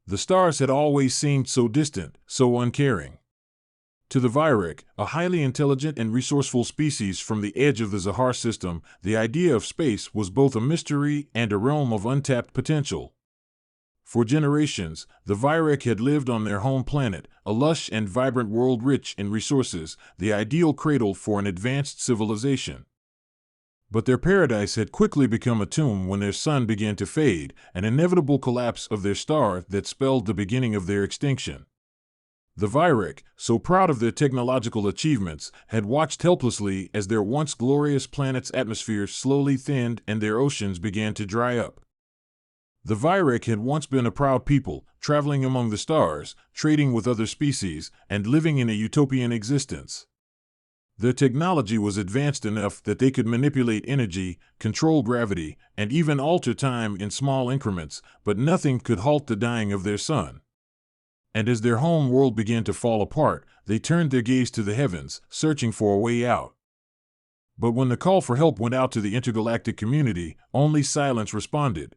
The stars had always seemed so distant, so uncaring. To the Virek, a highly intelligent and resourceful species from the edge of the Zahar system, the idea of space was both a mystery and a realm of untapped potential. For generations, the Virek had lived on their home planet, a lush and vibrant world rich in resources, the ideal cradle for an advanced civilization. But their paradise had quickly become a tomb when their sun began to fade, an inevitable collapse of their star that spelled the beginning of their extinction. The Virek, so proud of their technological achievements, had watched helplessly as their once glorious planet's atmosphere slowly thinned and their oceans began to dry up. The Virek had once been a proud people, traveling among the stars, trading with other species, and living in a utopian existence. Their technology was advanced enough that they could manipulate energy, control gravity, and even alter time in small increments, but nothing could halt the dying of their sun. And as their home world began to fall apart, they turned their gaze to the heavens, searching for a way out. But when the call for help went out to the intergalactic community, only silence responded.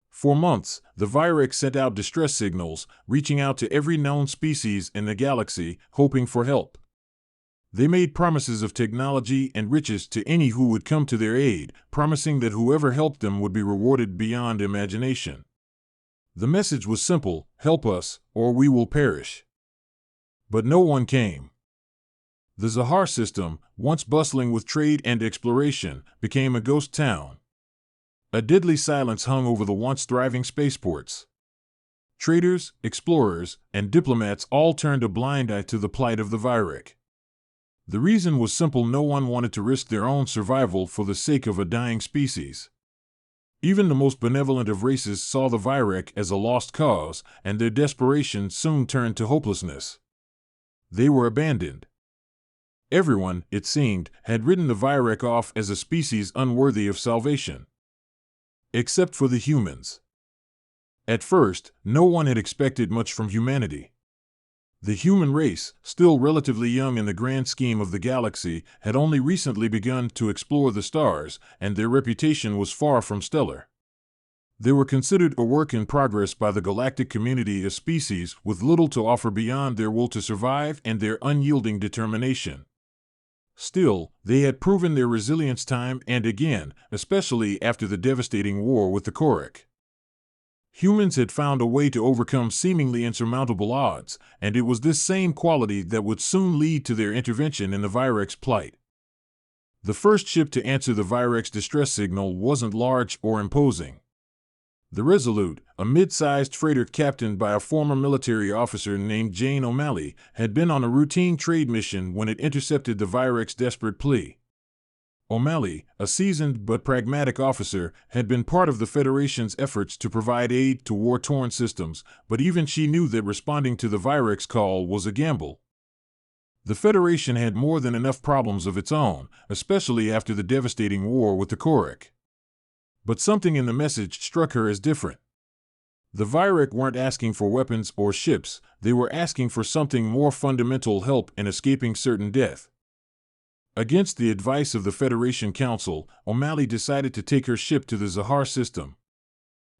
For months, the Virek sent out distress signals, reaching out to every known species in the galaxy, hoping for help. They made promises of technology and riches to any who would come to their aid, promising that whoever helped them would be rewarded beyond imagination. The message was simple: help us, or we will perish. But no one came. The Zahar system, once bustling with trade and exploration, became a ghost town. A deadly silence hung over the once thriving spaceports. Traders, explorers, and diplomats all turned a blind eye to the plight of the Virek. The reason was simple: no one wanted to risk their own survival for the sake of a dying species. Even the most benevolent of races saw the Virek as a lost cause, and their desperation soon turned to hopelessness. They were abandoned. Everyone, it seemed, had written the Virek off as a species unworthy of salvation. Except for the humans. At first, no one had expected much from humanity. The human race, still relatively young in the grand scheme of the galaxy, had only recently begun to explore the stars, and their reputation was far from stellar. They were considered a work in progress by the galactic community, a species with little to offer beyond their will to survive and their unyielding determination. Still, they had proven their resilience time and again, especially after the devastating war with the Korek. Humans had found a way to overcome seemingly insurmountable odds, and it was this same quality that would soon lead to their intervention in the Virek's plight. The first ship to answer the Virek's distress signal wasn't large or imposing. The Resolute, a mid-sized freighter captained by a former military officer named Jane O'Malley, had been on a routine trade mission when it intercepted the Virek's desperate plea. O'Malley, a seasoned but pragmatic officer, had been part of the Federation's efforts to provide aid to war-torn systems, but even she knew that responding to the Virek's call was a gamble. The Federation had more than enough problems of its own, especially after the devastating war with the Korek. But something in the message struck her as different. The Virek weren't asking for weapons or ships, they were asking for something more fundamental: help in escaping certain death. Against the advice of the Federation Council, O'Malley decided to take her ship to the Zahar system.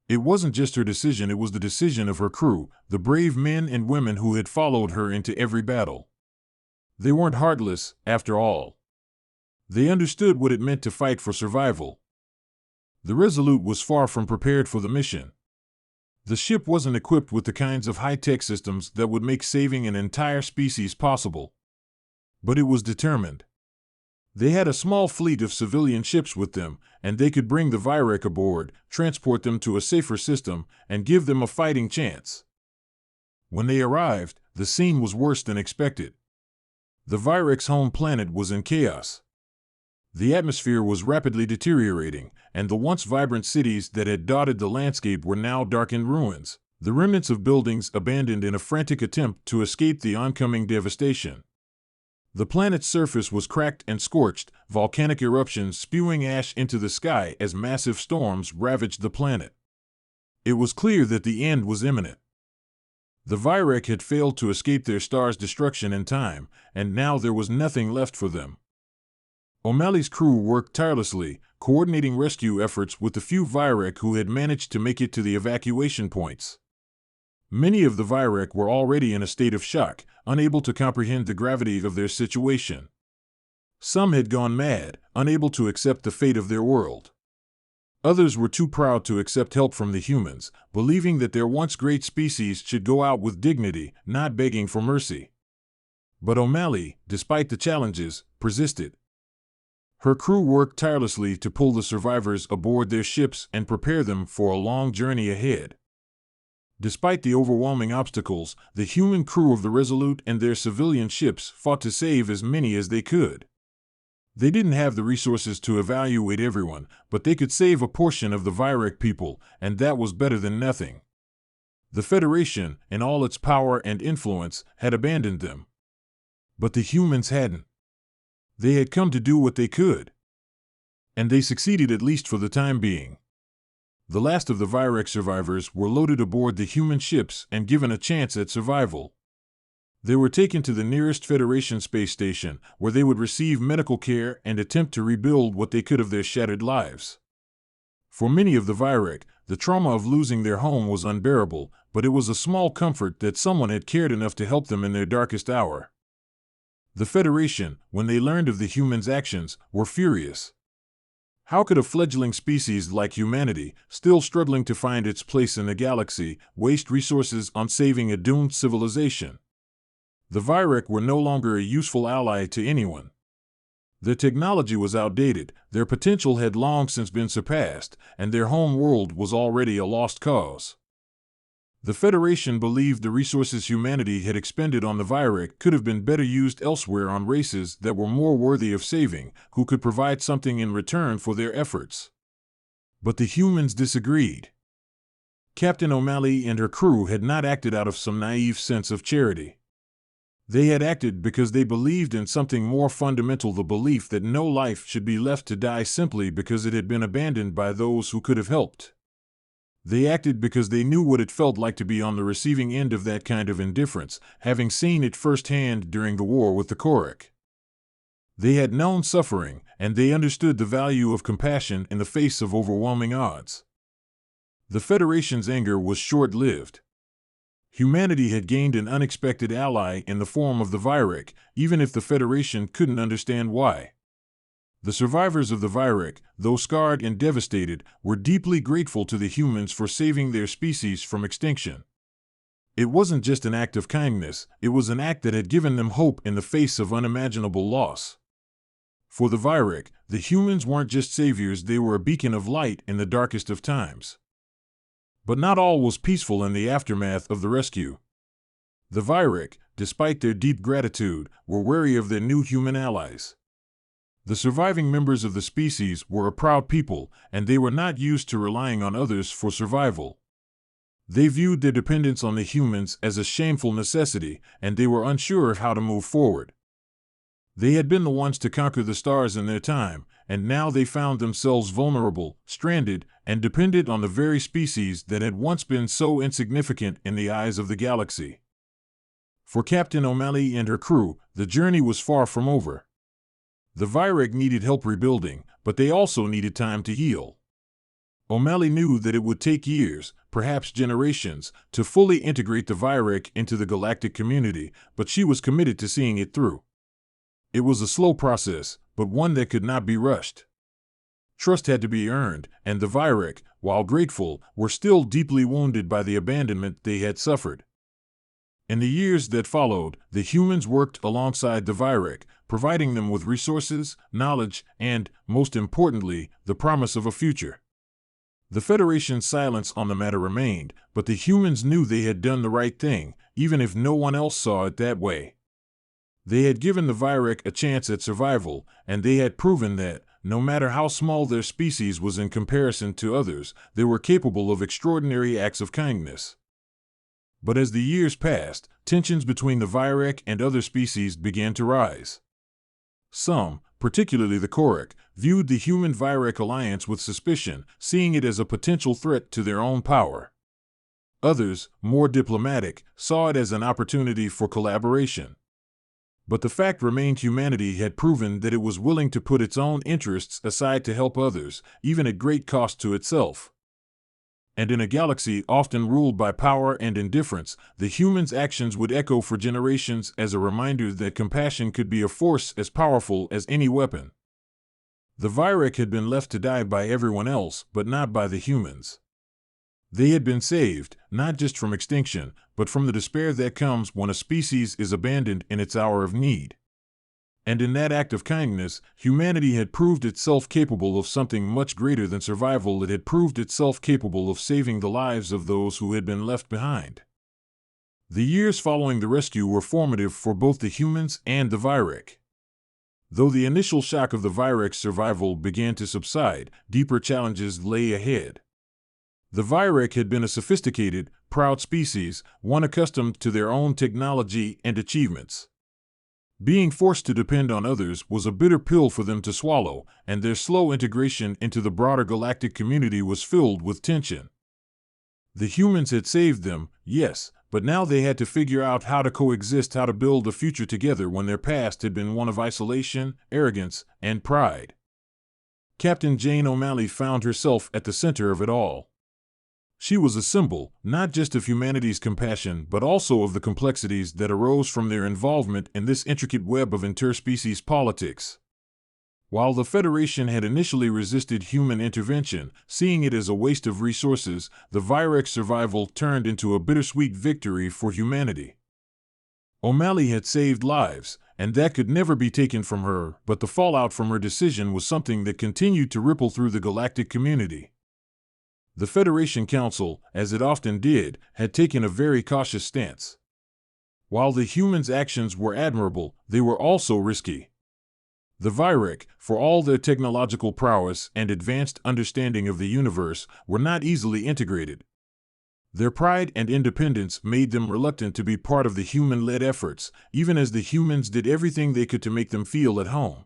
It wasn't just her decision, it was the decision of her crew, the brave men and women who had followed her into every battle. They weren't heartless, after all. They understood what it meant to fight for survival. The Resolute was far from prepared for the mission. The ship wasn't equipped with the kinds of high-tech systems that would make saving an entire species possible. But it was determined. They had a small fleet of civilian ships with them, and they could bring the Virek aboard, transport them to a safer system, and give them a fighting chance. When they arrived, the scene was worse than expected. The Virek's home planet was in chaos. The atmosphere was rapidly deteriorating, and the once vibrant cities that had dotted the landscape were now darkened ruins, the remnants of buildings abandoned in a frantic attempt to escape the oncoming devastation. The planet's surface was cracked and scorched, volcanic eruptions spewing ash into the sky as massive storms ravaged the planet. It was clear that the end was imminent. The Virek had failed to escape their star's destruction in time, and now there was nothing left for them. O'Malley's crew worked tirelessly, coordinating rescue efforts with the few Virek who had managed to make it to the evacuation points. Many of the Virek were already in a state of shock, unable to comprehend the gravity of their situation. Some had gone mad, unable to accept the fate of their world. Others were too proud to accept help from the humans, believing that their once great species should go out with dignity, not begging for mercy. But O'Malley, despite the challenges, persisted. Her crew worked tirelessly to pull the survivors aboard their ships and prepare them for a long journey ahead. Despite the overwhelming obstacles, the human crew of the Resolute and their civilian ships fought to save as many as they could. They didn't have the resources to evaluate everyone, but they could save a portion of the Virek people, and that was better than nothing. The Federation, in all its power and influence, had abandoned them. But the humans hadn't. They had come to do what they could. And they succeeded, at least for the time being. The last of the Virek survivors were loaded aboard the human ships and given a chance at survival. They were taken to the nearest Federation space station, where they would receive medical care and attempt to rebuild what they could of their shattered lives. For many of the Virek, the trauma of losing their home was unbearable, but it was a small comfort that someone had cared enough to help them in their darkest hour. The Federation, when they learned of the humans' actions, were furious. How could a fledgling species like humanity, still struggling to find its place in the galaxy, waste resources on saving a doomed civilization? The Virek were no longer a useful ally to anyone. Their technology was outdated, their potential had long since been surpassed, and their home world was already a lost cause. The Federation believed the resources humanity had expended on the Virek could have been better used elsewhere on races that were more worthy of saving, who could provide something in return for their efforts. But the humans disagreed. Captain O'Malley and her crew had not acted out of some naive sense of charity. They had acted because they believed in something more fundamental, the belief that no life should be left to die simply because it had been abandoned by those who could have helped. They acted because they knew what it felt like to be on the receiving end of that kind of indifference, having seen it firsthand during the war with the Korek. They had known suffering, and they understood the value of compassion in the face of overwhelming odds. The Federation's anger was short-lived. Humanity had gained an unexpected ally in the form of the Virek, even if the Federation couldn't understand why. The survivors of the Virek, though scarred and devastated, were deeply grateful to the humans for saving their species from extinction. It wasn't just an act of kindness, it was an act that had given them hope in the face of unimaginable loss. For the Virek, the humans weren't just saviors, they were a beacon of light in the darkest of times. But not all was peaceful in the aftermath of the rescue. The Virek, despite their deep gratitude, were wary of their new human allies. The surviving members of the species were a proud people, and they were not used to relying on others for survival. They viewed their dependence on the humans as a shameful necessity, and they were unsure of how to move forward. They had been the ones to conquer the stars in their time, and now they found themselves vulnerable, stranded, and dependent on the very species that had once been so insignificant in the eyes of the galaxy. For Captain O'Malley and her crew, the journey was far from over. The Virek needed help rebuilding, but they also needed time to heal. O'Malley knew that it would take years, perhaps generations, to fully integrate the Virek into the galactic community, but she was committed to seeing it through. It was a slow process, but one that could not be rushed. Trust had to be earned, and the Virek, while grateful, were still deeply wounded by the abandonment they had suffered. In the years that followed, the humans worked alongside the Virek, providing them with resources, knowledge, and, most importantly, the promise of a future. The Federation's silence on the matter remained, but the humans knew they had done the right thing, even if no one else saw it that way. They had given the Virek a chance at survival, and they had proven that, no matter how small their species was in comparison to others, they were capable of extraordinary acts of kindness. But as the years passed, tensions between the Virek and other species began to rise. Some, particularly the Korek, viewed the human-Virek alliance with suspicion, seeing it as a potential threat to their own power. Others, more diplomatic, saw it as an opportunity for collaboration. But the fact remained, humanity had proven that it was willing to put its own interests aside to help others, even at great cost to itself. And in a galaxy often ruled by power and indifference, the humans' actions would echo for generations as a reminder that compassion could be a force as powerful as any weapon. The Virek had been left to die by everyone else, but not by the humans. They had been saved, not just from extinction, but from the despair that comes when a species is abandoned in its hour of need. And in that act of kindness, humanity had proved itself capable of something much greater than survival. It had proved itself capable of saving the lives of those who had been left behind. The years following the rescue were formative for both the humans and the Virek. Though the initial shock of the Virek's survival began to subside, deeper challenges lay ahead. The Virek had been a sophisticated, proud species, one accustomed to their own technology and achievements. Being forced to depend on others was a bitter pill for them to swallow, and their slow integration into the broader galactic community was filled with tension. The humans had saved them, yes, but now they had to figure out how to coexist, how to build a future together when their past had been one of isolation, arrogance, and pride. Captain Jane O'Malley found herself at the center of it all. She was a symbol, not just of humanity's compassion, but also of the complexities that arose from their involvement in this intricate web of interspecies politics. While the Federation had initially resisted human intervention, seeing it as a waste of resources, the Virek's survival turned into a bittersweet victory for humanity. O'Malley had saved lives, and that could never be taken from her, but the fallout from her decision was something that continued to ripple through the galactic community. The Federation Council, as it often did, had taken a very cautious stance. While the humans' actions were admirable, they were also risky. The Virek, for all their technological prowess and advanced understanding of the universe, were not easily integrated. Their pride and independence made them reluctant to be part of the human-led efforts, even as the humans did everything they could to make them feel at home.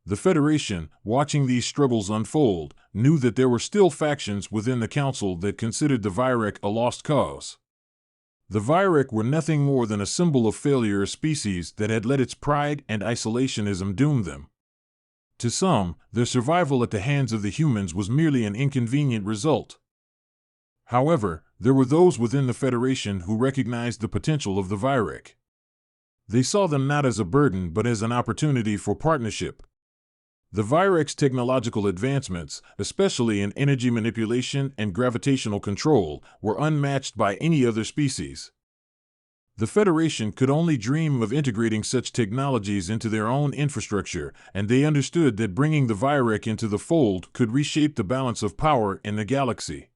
The Federation, watching these struggles unfold, knew that there were still factions within the Council that considered the Virek a lost cause. The Virek were nothing more than a symbol of failure, a species that had let its pride and isolationism doom them. To some, their survival at the hands of the humans was merely an inconvenient result. However, there were those within the Federation who recognized the potential of the Virek. They saw them not as a burden but as an opportunity for partnership. The Virek's technological advancements, especially in energy manipulation and gravitational control, were unmatched by any other species. The Federation could only dream of integrating such technologies into their own infrastructure, and they understood that bringing the Virek into the fold could reshape the balance of power in the galaxy.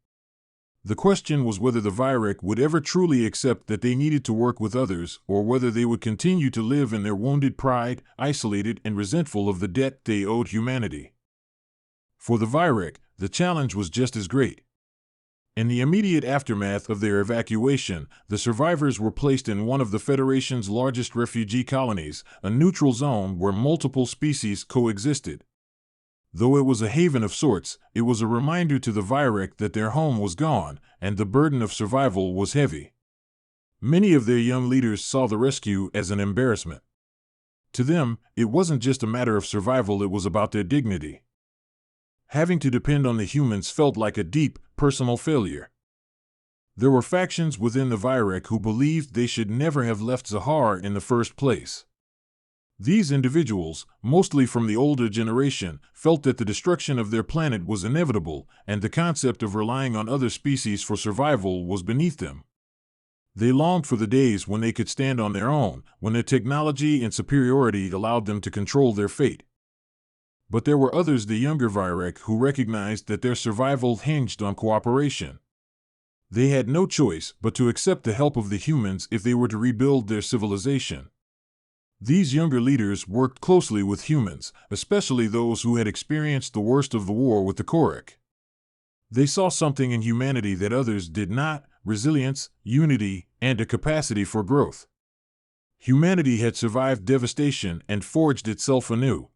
The question was whether the Virek would ever truly accept that they needed to work with others, or whether they would continue to live in their wounded pride, isolated and resentful of the debt they owed humanity. For the Virek, the challenge was just as great. In the immediate aftermath of their evacuation, the survivors were placed in one of the Federation's largest refugee colonies, a neutral zone where multiple species coexisted. Though it was a haven of sorts, it was a reminder to the Virek that their home was gone, and the burden of survival was heavy. Many of their young leaders saw the rescue as an embarrassment. To them, it wasn't just a matter of survival, it was about their dignity. Having to depend on the humans felt like a deep, personal failure. There were factions within the Virek who believed they should never have left Zahar in the first place. These individuals, mostly from the older generation, felt that the destruction of their planet was inevitable, and the concept of relying on other species for survival was beneath them. They longed for the days when they could stand on their own, when their technology and superiority allowed them to control their fate. But there were others, the younger Virek, who recognized that their survival hinged on cooperation. They had no choice but to accept the help of the humans if they were to rebuild their civilization. These younger leaders worked closely with humans, especially those who had experienced the worst of the war with the Korek. They saw something in humanity that others did not: resilience, unity, and a capacity for growth. Humanity had survived devastation and forged itself anew.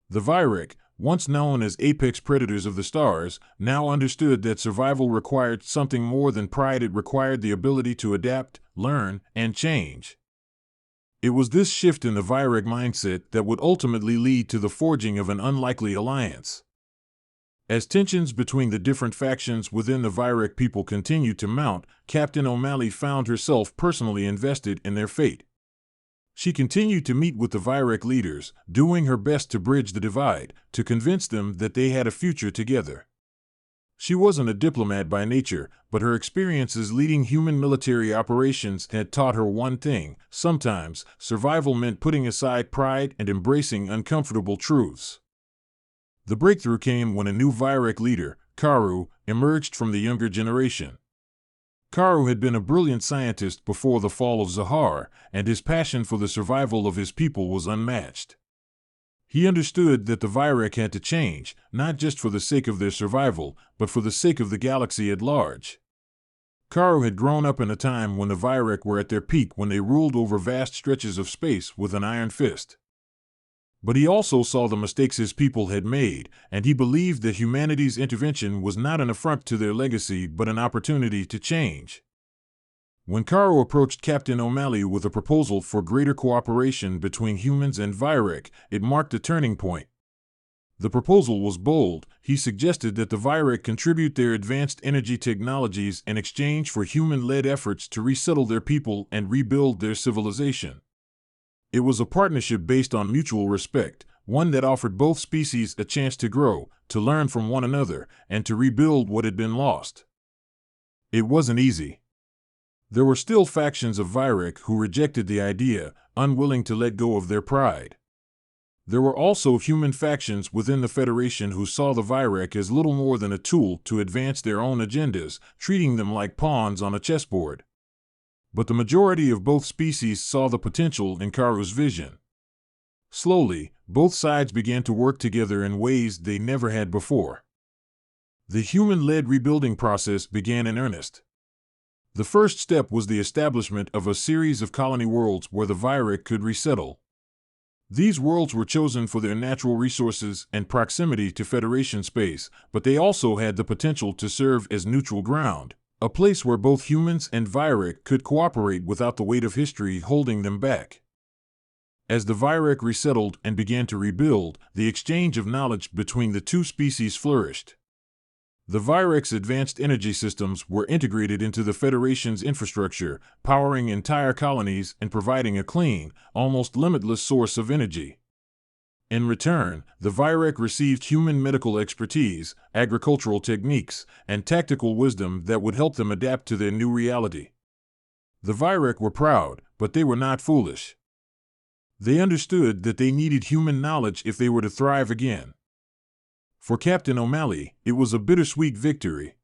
The Virek, once known as apex predators of the stars, now understood that survival required something more than pride. It required the ability to adapt, learn, and change. It was this shift in the Virek mindset that would ultimately lead to the forging of an unlikely alliance. As tensions between the different factions within the Virek people continued to mount, Captain O'Malley found herself personally invested in their fate. She continued to meet with the Virek leaders, doing her best to bridge the divide, to convince them that they had a future together. She wasn't a diplomat by nature, but her experiences leading human military operations had taught her one thing: sometimes, survival meant putting aside pride and embracing uncomfortable truths. The breakthrough came when a new Virek leader, Karu, emerged from the younger generation. Karu had been a brilliant scientist before the fall of Zahar, and his passion for the survival of his people was unmatched. He understood that the Virek had to change, not just for the sake of their survival, but for the sake of the galaxy at large. Karu had grown up in a time when the Virek were at their peak, when they ruled over vast stretches of space with an iron fist. But he also saw the mistakes his people had made, and he believed that humanity's intervention was not an affront to their legacy but an opportunity to change. When Karu approached Captain O'Malley with a proposal for greater cooperation between humans and Virek, it marked a turning point. The proposal was bold. He suggested that the Virek contribute their advanced energy technologies in exchange for human-led efforts to resettle their people and rebuild their civilization. It was a partnership based on mutual respect, one that offered both species a chance to grow, to learn from one another, and to rebuild what had been lost. It wasn't easy. There were still factions of Virek who rejected the idea, unwilling to let go of their pride. There were also human factions within the Federation who saw the Virek as little more than a tool to advance their own agendas, treating them like pawns on a chessboard. But the majority of both species saw the potential in Karu's vision. Slowly, both sides began to work together in ways they never had before. The human-led rebuilding process began in earnest. The first step was the establishment of a series of colony worlds where the Virek could resettle. These worlds were chosen for their natural resources and proximity to Federation space, but they also had the potential to serve as neutral ground, a place where both humans and Virek could cooperate without the weight of history holding them back. As the Virek resettled and began to rebuild, the exchange of knowledge between the two species flourished. The Virek's advanced energy systems were integrated into the Federation's infrastructure, powering entire colonies and providing a clean, almost limitless source of energy. In return, the Virek received human medical expertise, agricultural techniques, and tactical wisdom that would help them adapt to their new reality. The Virek were proud, but they were not foolish. They understood that they needed human knowledge if they were to thrive again. For Captain O'Malley, it was a bittersweet victory.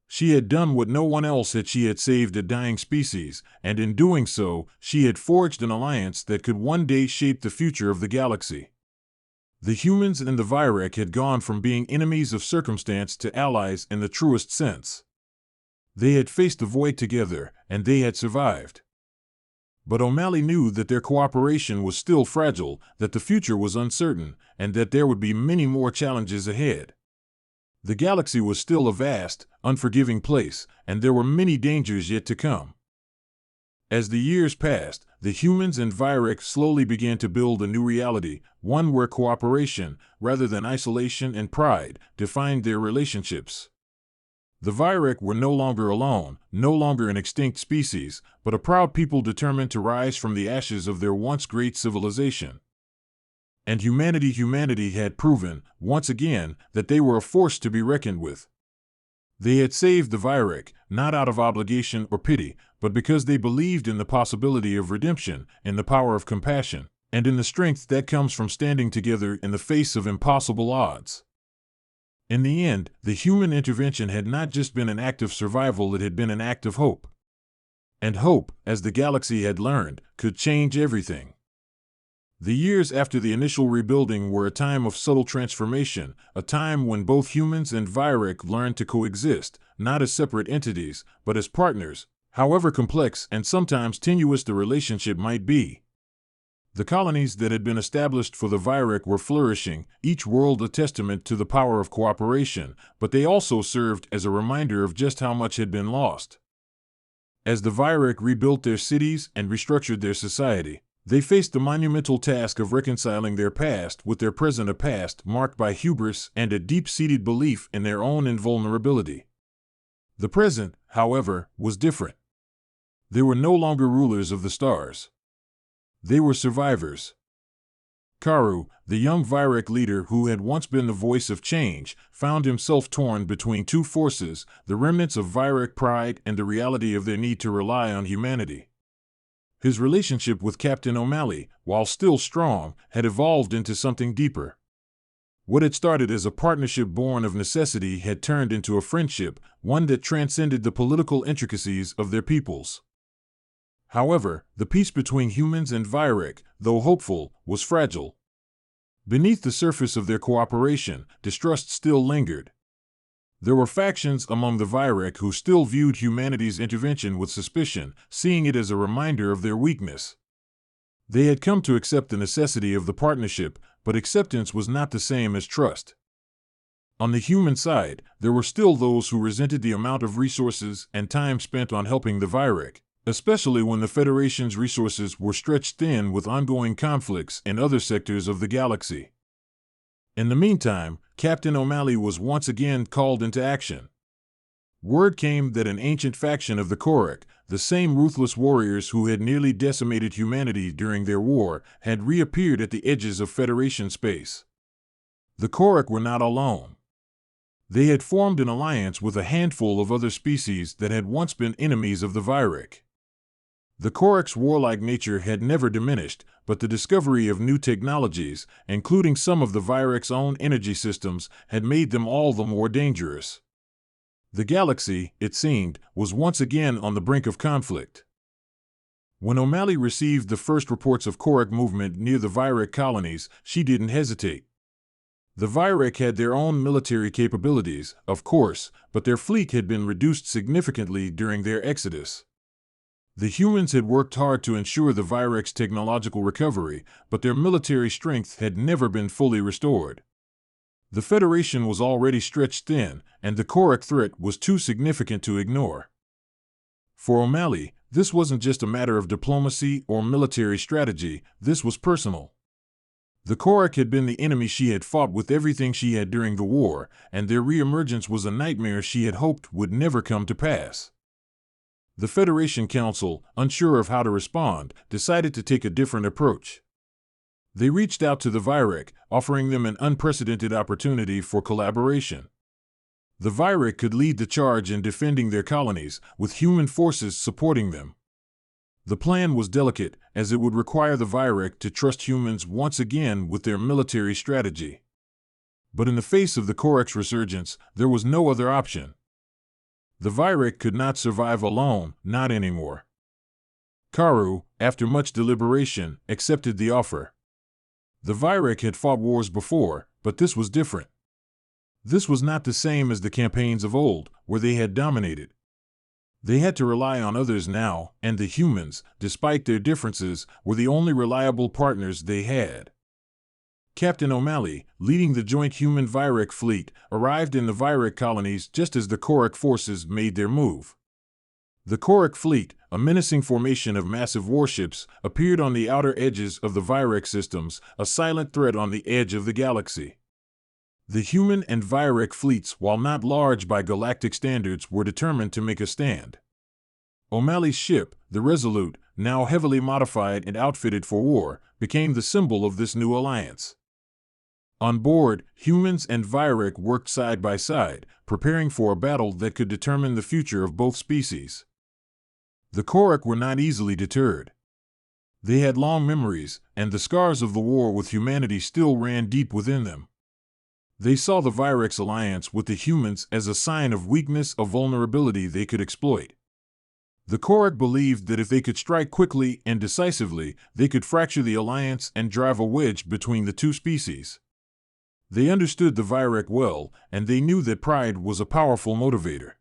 She had done what no one else had. She had saved a dying species, and in doing so, she had forged an alliance that could one day shape the future of the galaxy. The humans and the Virek had gone from being enemies of circumstance to allies in the truest sense. They had faced the void together, and they had survived. But O'Malley knew that their cooperation was still fragile, that the future was uncertain, and that there would be many more challenges ahead. The galaxy was still a vast, unforgiving place, and there were many dangers yet to come. As the years passed, the humans and Virek slowly began to build a new reality, one where cooperation, rather than isolation and pride, defined their relationships. The Virek were no longer alone, no longer an extinct species, but a proud people determined to rise from the ashes of their once great civilization. And humanity had proven, once again, that they were a force to be reckoned with. They had saved the Virek, not out of obligation or pity, but because they believed in the possibility of redemption, in the power of compassion, and in the strength that comes from standing together in the face of impossible odds. In the end, the human intervention had not just been an act of survival, it had been an act of hope. And hope, as the galaxy had learned, could change everything. The years after the initial rebuilding were a time of subtle transformation, a time when both humans and Virek learned to coexist, not as separate entities, but as partners, however complex and sometimes tenuous the relationship might be. The colonies that had been established for the Virek were flourishing, each world a testament to the power of cooperation, but they also served as a reminder of just how much had been lost. As the Virek rebuilt their cities and restructured their society, They faced the monumental task of reconciling their past with their present, a past marked by hubris and a deep-seated belief in their own invulnerability. The present, however, was different. They were no longer rulers of the stars. They were survivors. Karu, the young Vyrek leader who had once been the voice of change, found himself torn between two forces, the remnants of Vyrek pride and the reality of their need to rely on humanity. His relationship with Captain O'Malley, while still strong, had evolved into something deeper. What had started as a partnership born of necessity had turned into a friendship, one that transcended the political intricacies of their peoples. However, the peace between humans and Vyrek, though hopeful, was fragile. Beneath the surface of their cooperation, distrust still lingered. There were factions among the Vyrek who still viewed humanity's intervention with suspicion, seeing it as a reminder of their weakness. They had come to accept the necessity of the partnership, but acceptance was not the same as trust. On the human side, there were still those who resented the amount of resources and time spent on helping the Vyrek, especially when the Federation's resources were stretched thin with ongoing conflicts in other sectors of the galaxy. In the meantime, Captain O'Malley was once again called into action. Word came that an ancient faction of the Korek, the same ruthless warriors who had nearly decimated humanity during their war, had reappeared at the edges of Federation space. The Korek were not alone. They had formed an alliance with a handful of other species that had once been enemies of the Vyrek. The Korek's warlike nature had never diminished, but the discovery of new technologies, including some of the Vyrek's own energy systems, had made them all the more dangerous. The galaxy, it seemed, was once again on the brink of conflict. When O'Malley received the first reports of Korek movement near the Vyrek colonies, she didn't hesitate. The Vyrek had their own military capabilities, of course, but their fleet had been reduced significantly during their exodus. The humans had worked hard to ensure the Vyrek's technological recovery, but their military strength had never been fully restored. The Federation was already stretched thin, and the Korek threat was too significant to ignore. For O'Malley, this wasn't just a matter of diplomacy or military strategy, this was personal. The Korek had been the enemy she had fought with everything she had during the war, and their reemergence was a nightmare she had hoped would never come to pass. The Federation Council, unsure of how to respond, decided to take a different approach. They reached out to the Vyrek, offering them an unprecedented opportunity for collaboration. The Vyrek could lead the charge in defending their colonies, with human forces supporting them. The plan was delicate, as it would require the Vyrek to trust humans once again with their military strategy. But in the face of the Korek's resurgence, there was no other option. The Vyrek could not survive alone, not anymore. Karu, after much deliberation, accepted the offer. The Vyrek had fought wars before, but this was different. This was not the same as the campaigns of old, where they had dominated. They had to rely on others now, and the humans, despite their differences, were the only reliable partners they had. Captain O'Malley, leading the joint human Vyrek fleet, arrived in the Vyrek colonies just as the Korek forces made their move. The Korek fleet, a menacing formation of massive warships, appeared on the outer edges of the Vyrek systems, a silent threat on the edge of the galaxy. The human and Vyrek fleets, while not large by galactic standards, were determined to make a stand. O'Malley's ship, the Resolute, now heavily modified and outfitted for war, became the symbol of this new alliance. On board, humans and Vyrek worked side by side, preparing for a battle that could determine the future of both species. The Korek were not easily deterred. They had long memories, and the scars of the war with humanity still ran deep within them. They saw the Vyrek's alliance with the humans as a sign of weakness, a vulnerability they could exploit. The Korek believed that if they could strike quickly and decisively, they could fracture the alliance and drive a wedge between the two species. They understood the Vyrek well, and they knew that pride was a powerful motivator.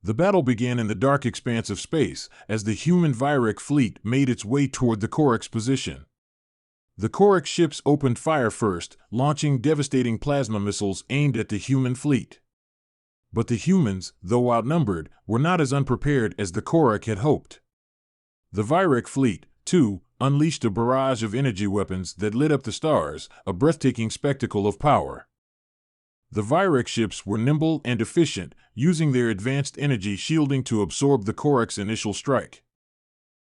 The battle began in the dark expanse of space, as the human Vyrek fleet made its way toward the Korek's position. The Korek ships opened fire first, launching devastating plasma missiles aimed at the human fleet. But the humans, though outnumbered, were not as unprepared as the Korek had hoped. The Vyrek fleet, too, unleashed a barrage of energy weapons that lit up the stars, a breathtaking spectacle of power. The Vyrek ships were nimble and efficient, using their advanced energy shielding to absorb the Korak's initial strike.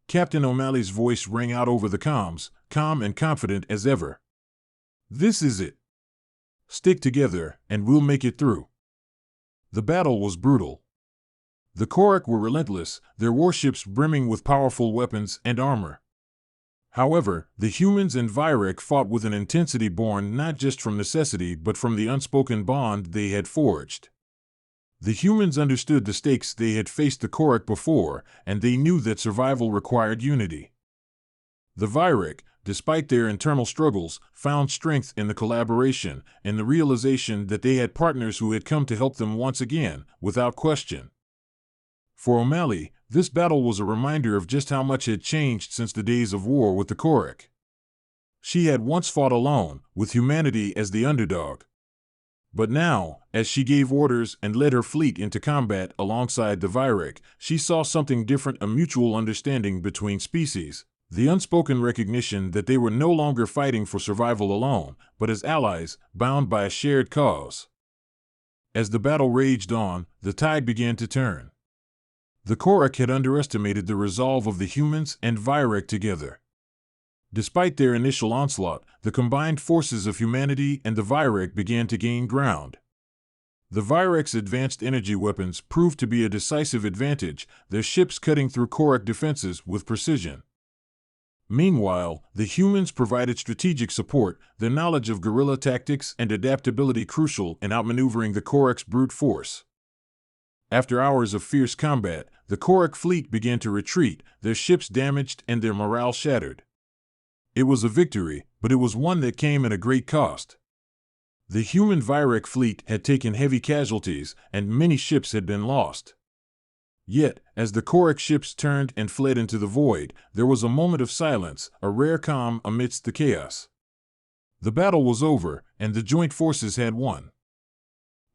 Captain O'Malley's voice rang out over the comms, calm and confident as ever. "This is it. Stick together, and we'll make it through." The battle was brutal. The Korak were relentless, their warships brimming with powerful weapons and armor. However, the humans and Vyrek fought with an intensity born not just from necessity but from the unspoken bond they had forged. The humans understood the stakes. They had faced the Korak before, and they knew that survival required unity. The Vyrek, despite their internal struggles, found strength in the collaboration, in the realization that they had partners who had come to help them once again, without question. For O'Malley, this battle was a reminder of just how much had changed since the days of war with the Korak. She had once fought alone, with humanity as the underdog. But now, as she gave orders and led her fleet into combat alongside the Vyrek, she saw something different: a mutual understanding between species, the unspoken recognition that they were no longer fighting for survival alone, but as allies, bound by a shared cause. As the battle raged on, the tide began to turn. The Korak had underestimated the resolve of the humans and Vyrek together. Despite their initial onslaught, the combined forces of humanity and the Vyrek began to gain ground. The Vyrek's advanced energy weapons proved to be a decisive advantage, their ships cutting through Korak defenses with precision. Meanwhile, the humans provided strategic support, their knowledge of guerrilla tactics and adaptability crucial in outmaneuvering the Korak's brute force. After hours of fierce combat, the Korak fleet began to retreat, their ships damaged and their morale shattered. It was a victory, but it was one that came at a great cost. The human Vyrek fleet had taken heavy casualties, and many ships had been lost. Yet, as the Korak ships turned and fled into the void, there was a moment of silence, a rare calm amidst the chaos. The battle was over, and the joint forces had won.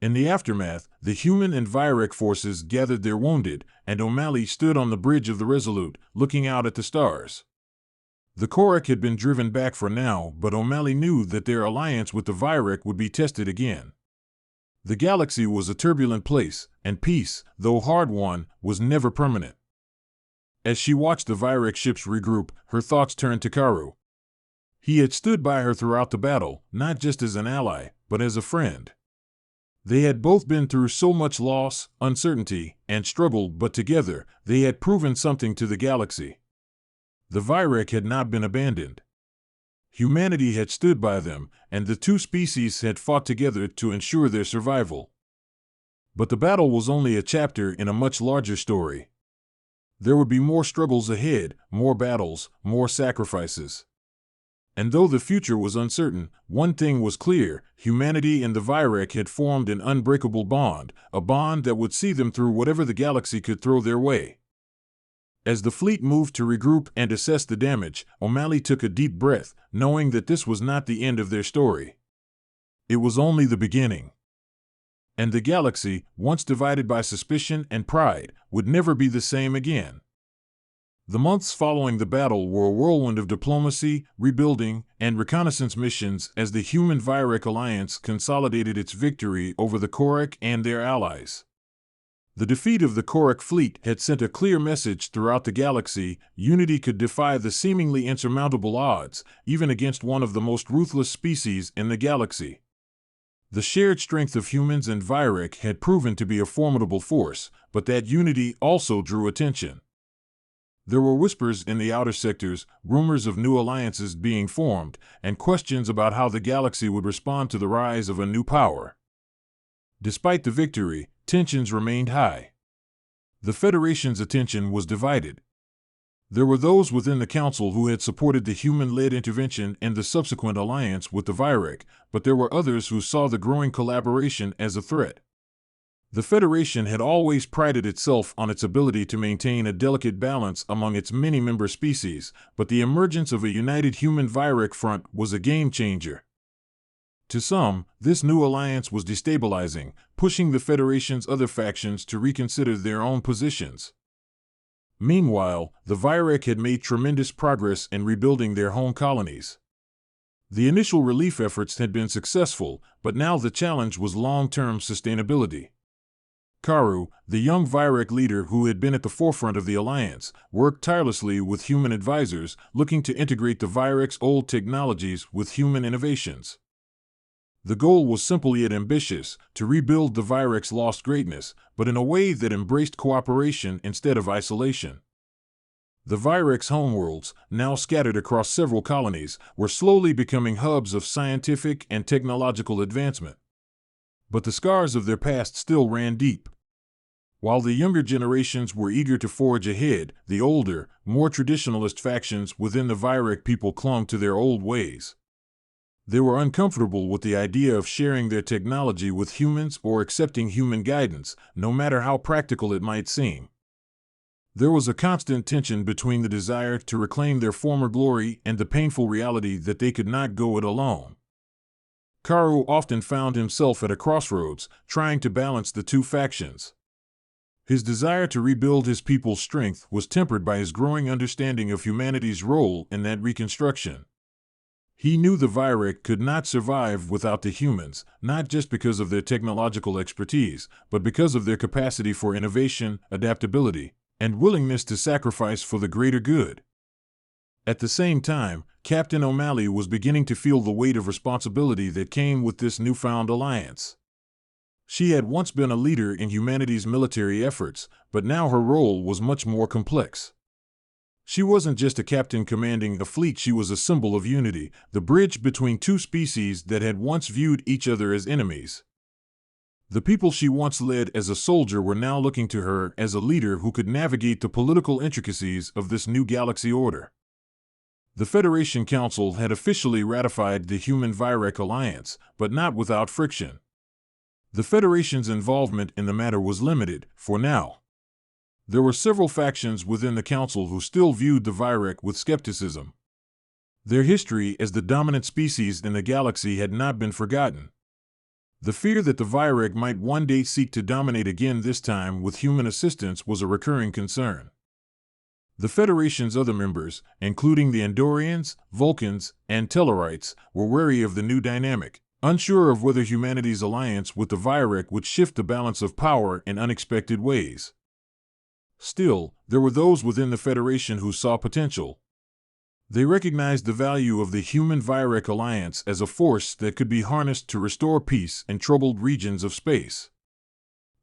In the aftermath, the human and Vyrek forces gathered their wounded, and O'Malley stood on the bridge of the Resolute, looking out at the stars. The Korak had been driven back for now, but O'Malley knew that their alliance with the Vyrek would be tested again. The galaxy was a turbulent place, and peace, though hard-won, was never permanent. As she watched the Vyrek ships regroup, her thoughts turned to Karu. He had stood by her throughout the battle, not just as an ally, but as a friend. They had both been through so much loss, uncertainty, and struggle, but together, they had proven something to the galaxy. The Vyrek had not been abandoned. Humanity had stood by them, and the two species had fought together to ensure their survival. But the battle was only a chapter in a much larger story. There would be more struggles ahead, more battles, more sacrifices. And though the future was uncertain, one thing was clear: humanity and the Vyrek had formed an unbreakable bond, a bond that would see them through whatever the galaxy could throw their way. As the fleet moved to regroup and assess the damage, O'Malley took a deep breath, knowing that this was not the end of their story. It was only the beginning. And the galaxy, once divided by suspicion and pride, would never be the same again. The months following the battle were a whirlwind of diplomacy, rebuilding, and reconnaissance missions as the human-Vyrek alliance consolidated its victory over the Korak and their allies. The defeat of the Korak fleet had sent a clear message throughout the galaxy: unity could defy the seemingly insurmountable odds, even against one of the most ruthless species in the galaxy. The shared strength of humans and Vyrek had proven to be a formidable force, but that unity also drew attention. There were whispers in the outer sectors, rumors of new alliances being formed, and questions about how the galaxy would respond to the rise of a new power. Despite the victory, tensions remained high. The Federation's attention was divided. There were those within the Council who had supported the human-led intervention and the subsequent alliance with the Vyrek, but there were others who saw the growing collaboration as a threat. The Federation had always prided itself on its ability to maintain a delicate balance among its many member species, but the emergence of a united human-Vyrek front was a game-changer. To some, this new alliance was destabilizing, pushing the Federation's other factions to reconsider their own positions. Meanwhile, the Virek had made tremendous progress in rebuilding their home colonies. The initial relief efforts had been successful, but now the challenge was long-term sustainability. Karu, the young Virek leader who had been at the forefront of the alliance, worked tirelessly with human advisors, looking to integrate the Virek's old technologies with human innovations. The goal was simple yet ambitious, to rebuild the Virek's lost greatness, but in a way that embraced cooperation instead of isolation. The Virek's homeworlds, now scattered across several colonies, were slowly becoming hubs of scientific and technological advancement. But the scars of their past still ran deep. While the younger generations were eager to forge ahead, the older, more traditionalist factions within the Virek people clung to their old ways. They were uncomfortable with the idea of sharing their technology with humans or accepting human guidance, no matter how practical it might seem. There was a constant tension between the desire to reclaim their former glory and the painful reality that they could not go it alone. Karu often found himself at a crossroads, trying to balance the two factions. His desire to rebuild his people's strength was tempered by his growing understanding of humanity's role in that reconstruction. He knew the Virek could not survive without the humans, not just because of their technological expertise, but because of their capacity for innovation, adaptability, and willingness to sacrifice for the greater good. At the same time, Captain O'Malley was beginning to feel the weight of responsibility that came with this newfound alliance. She had once been a leader in humanity's military efforts, but now her role was much more complex. She wasn't just a captain commanding a fleet, she was a symbol of unity, the bridge between two species that had once viewed each other as enemies. The people she once led as a soldier were now looking to her as a leader who could navigate the political intricacies of this new galaxy order. The Federation Council had officially ratified the Human-Virek Alliance, but not without friction. The Federation's involvement in the matter was limited, for now. There were several factions within the Council who still viewed the Virek with skepticism. Their history as the dominant species in the galaxy had not been forgotten. The fear that the Virek might one day seek to dominate again, this time with human assistance, was a recurring concern. The Federation's other members, including the Andorians, Vulcans, and Tellarites, were wary of the new dynamic, unsure of whether humanity's alliance with the Virek would shift the balance of power in unexpected ways. Still, there were those within the Federation who saw potential. They recognized the value of the Human-Virek Alliance as a force that could be harnessed to restore peace in troubled regions of space.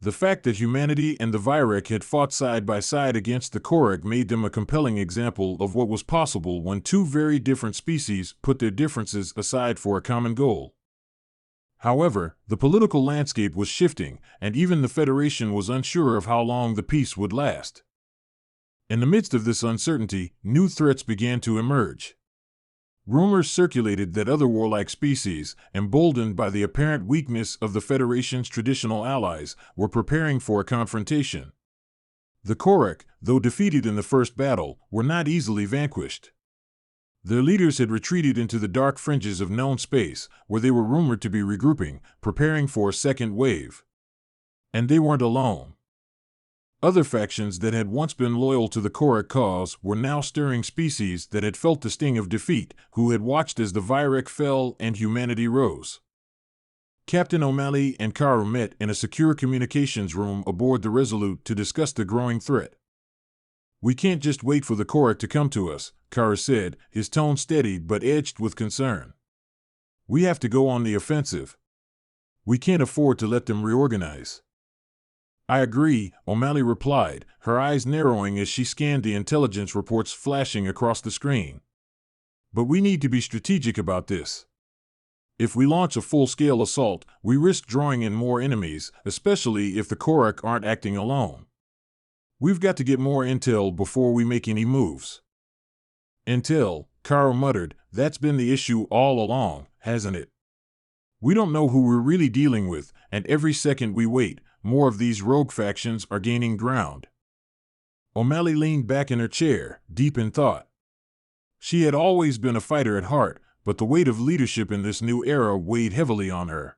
The fact that humanity and the Virek had fought side by side against the Korek made them a compelling example of what was possible when two very different species put their differences aside for a common goal. However, the political landscape was shifting, and even the Federation was unsure of how long the peace would last. In the midst of this uncertainty, new threats began to emerge. Rumors circulated that other warlike species, emboldened by the apparent weakness of the Federation's traditional allies, were preparing for a confrontation. The Korek, though defeated in the first battle, were not easily vanquished. Their leaders had retreated into the dark fringes of known space, where they were rumored to be regrouping, preparing for a second wave. And they weren't alone. Other factions that had once been loyal to the Korek cause were now stirring species that had felt the sting of defeat, who had watched as the Virek fell and humanity rose. Captain O'Malley and Karu met in a secure communications room aboard the Resolute to discuss the growing threat. "We can't just wait for the Korek to come to us," Karu said, his tone steady but edged with concern. "We have to go on the offensive. We can't afford to let them reorganize." "I agree," O'Malley replied, her eyes narrowing as she scanned the intelligence reports flashing across the screen. "But we need to be strategic about this. If we launch a full-scale assault, we risk drawing in more enemies, especially if the Korek aren't acting alone. We've got to get more intel before we make any moves." "Intel," Karu muttered, "that's been the issue all along, hasn't it? We don't know who we're really dealing with, and every second we wait, more of these rogue factions are gaining ground." O'Malley leaned back in her chair, deep in thought. She had always been a fighter at heart, but the weight of leadership in this new era weighed heavily on her.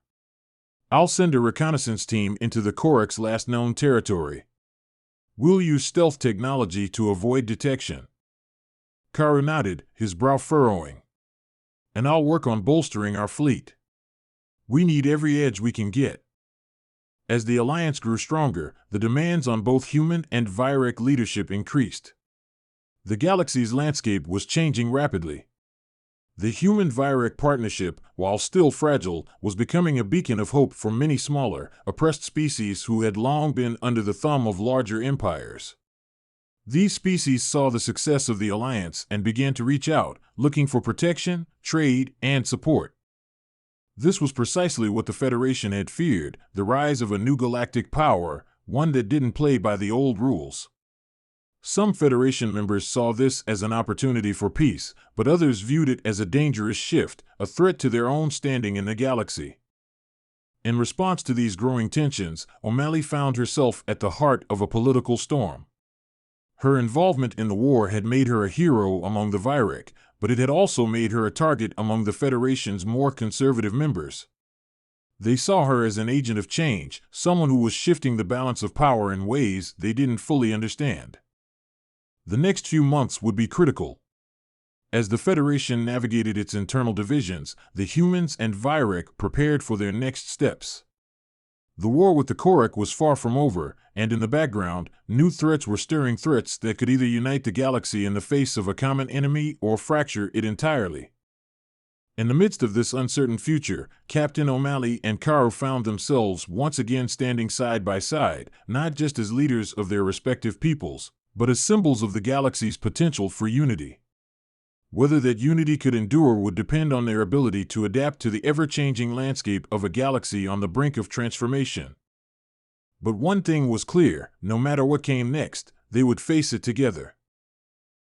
"I'll send a reconnaissance team into the Korek's last known territory." We'll use stealth technology to avoid detection. Karu nodded, his brow furrowing. And I'll work on bolstering our fleet. We need every edge we can get. As the alliance grew stronger, the demands on both human and Virek leadership increased. The galaxy's landscape was changing rapidly. The human-Virek partnership, while still fragile, was becoming a beacon of hope for many smaller, oppressed species who had long been under the thumb of larger empires. These species saw the success of the alliance and began to reach out, looking for protection, trade, and support. This was precisely what the Federation had feared, the rise of a new galactic power, one that didn't play by the old rules. Some Federation members saw this as an opportunity for peace, but others viewed it as a dangerous shift, a threat to their own standing in the galaxy. In response to these growing tensions, O'Malley found herself at the heart of a political storm. Her involvement in the war had made her a hero among the Virek, but it had also made her a target among the Federation's more conservative members. They saw her as an agent of change, someone who was shifting the balance of power in ways they didn't fully understand. The next few months would be critical. As the Federation navigated its internal divisions, the humans and Virek prepared for their next steps. The war with the Korek was far from over, and in the background, new threats were stirring, threats that could either unite the galaxy in the face of a common enemy or fracture it entirely. In the midst of this uncertain future, Captain O'Malley and Karu found themselves once again standing side by side, not just as leaders of their respective peoples, but as symbols of the galaxy's potential for unity. Whether that unity could endure would depend on their ability to adapt to the ever-changing landscape of a galaxy on the brink of transformation. But one thing was clear: no matter what came next, they would face it together.